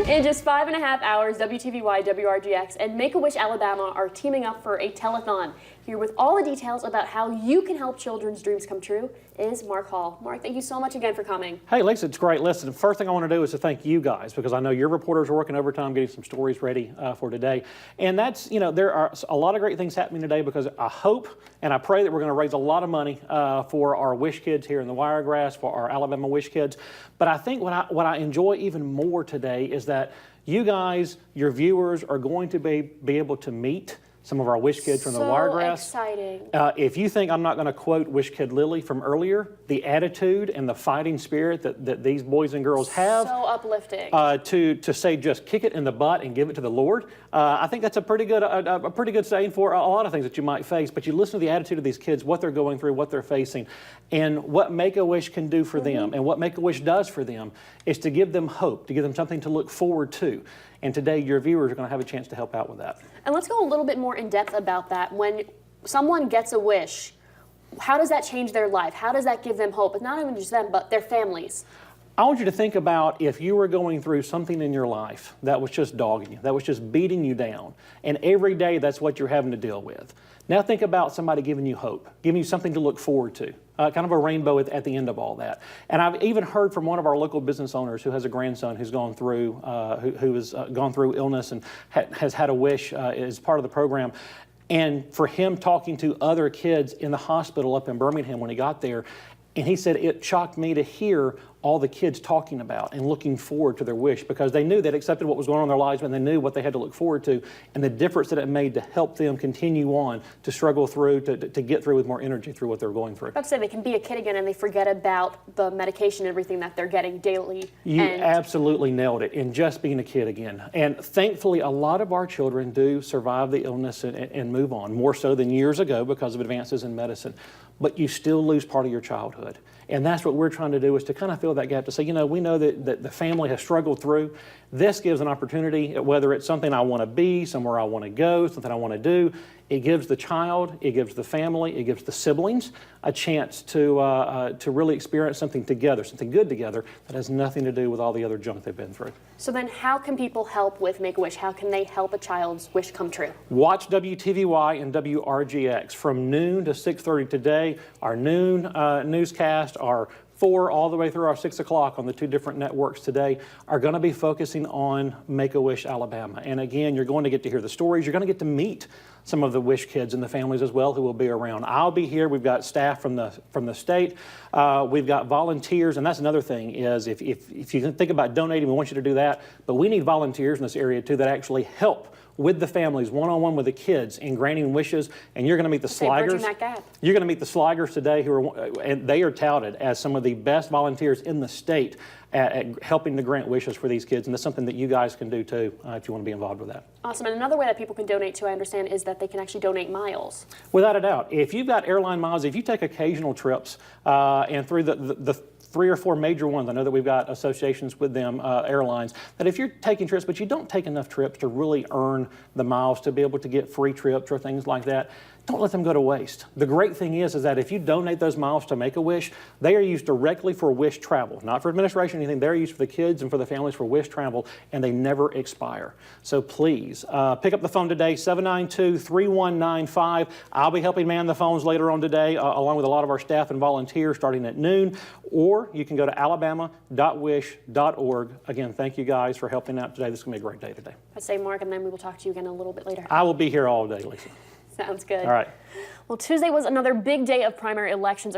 In just 5.5 hours, WTVY, WRGX, and Make-A-Wish Alabama are teaming up for a telethon. Here with all the details about how you can help children's dreams come true is Marc Hall. Marc, thank you so much again for coming. Hey, Lisa, it's great. Listen, the first thing I want to do is to thank you guys, because I know your reporters are working overtime getting some stories ready for today. And that's, there are a lot of great things happening today, because I hope and I pray that we're going to raise a lot of money for our Wish kids here in the Wiregrass, for our Alabama Wish kids. But I think what I enjoy even more today is that you guys, your viewers, are going to be able to meet some of our Wish kids from the Wiregrass. So exciting. If you think I'm not going to quote Wish Kid Lily from earlier, the attitude and the fighting spirit that these boys and girls have. So uplifting. To say just kick it in the butt and give it to the Lord. I think that's a pretty good saying for a lot of things that you might face. But you listen to the attitude of these kids, what they're going through, what they're facing, and what Make-A-Wish can do for them, and what Make-A-Wish does for them is to give them hope, to give them something to look forward to. And today, your viewers are going to have a chance to help out with that. And let's go a little bit more in depth about that. When someone gets a wish, how does that change their life? How does that give them hope? It's not even just them, but their families. I want you to think about if you were going through something in your life that was just dogging you, that was just beating you down, and every day that's what you're having to deal with. Now think about somebody giving you hope, giving you something to look forward to, kind of a rainbow at the end of all that. And I've even heard from one of our local business owners who has a grandson who's gone through, who has gone through illness and has had a wish as part of the program. And for him talking to other kids in the hospital up in Birmingham when he got there, and he said it shocked me to hear all the kids talking about and looking forward to their wish, because they knew they'd accepted what was going on in their lives, and they knew what they had to look forward to and the difference that it made to help them continue on to struggle through, to get through with more energy through what they're going through. I have to say, they can be a kid again and they forget about the medication and everything that they're getting daily. You absolutely nailed it in just being a kid again. And thankfully, a lot of our children do survive the illness and move on, more so than years ago because of advances in medicine. But you still lose part of your childhood. And that's what we're trying to do, is to kind of fill that gap, to say, we know that the family has struggled through. This gives an opportunity, whether it's something I want to be, somewhere I want to go, something I want to do. It gives the child, it gives the family, it gives the siblings a chance to really experience something together, something good together that has nothing to do with all the other junk they've been through. So then how can people help with Make-A-Wish? How can they help a child's wish come true? Watch WTVY and WRGX from noon to 6:30 today. Our noon newscast, our 4 all the way through our 6 o'clock on the 2 different networks today are going to be focusing on Make-A-Wish Alabama. And again, you're going to get to hear the stories. You're going to get to meet some of the Wish kids and the families as well who will be around. I'll be here. We've got staff from the state. We've got volunteers, and that's another thing is if you can think about donating, we want you to do that. But we need volunteers in this area too that actually help with the families, one-on-one with the kids, in granting wishes. And you're going to meet the Sligers. You're going to meet the Sligers today, and they are touted as some of the best volunteers in the state at helping to grant wishes for these kids. And that's something that you guys can do too if you want to be involved with that. Awesome. And another way that people can donate too, I understand, is that they can actually donate miles. Without a doubt. If you've got airline miles, if you take occasional trips and through the 3 or 4 major ones, I know that we've got associations with them, airlines, that if you're taking trips but you don't take enough trips to really earn the miles to be able to get free trips or things like that, don't let them go to waste. The great thing is that if you donate those miles to Make-A-Wish, they are used directly for Wish travel, not for administration or anything. They're used for the kids and for the families for Wish travel, and they never expire. So please, pick up the phone today, 792-3195. I'll be helping man the phones later on today, along with a lot of our staff and volunteers starting at noon, or you can go to alabama.wish.org. Again, thank you guys for helping out today. This is going to be a great day today. I'd say, Marc, and then we will talk to you again a little bit later. I will be here all day, Lisa. Sounds good. All right. Well, Tuesday was another big day of primary elections.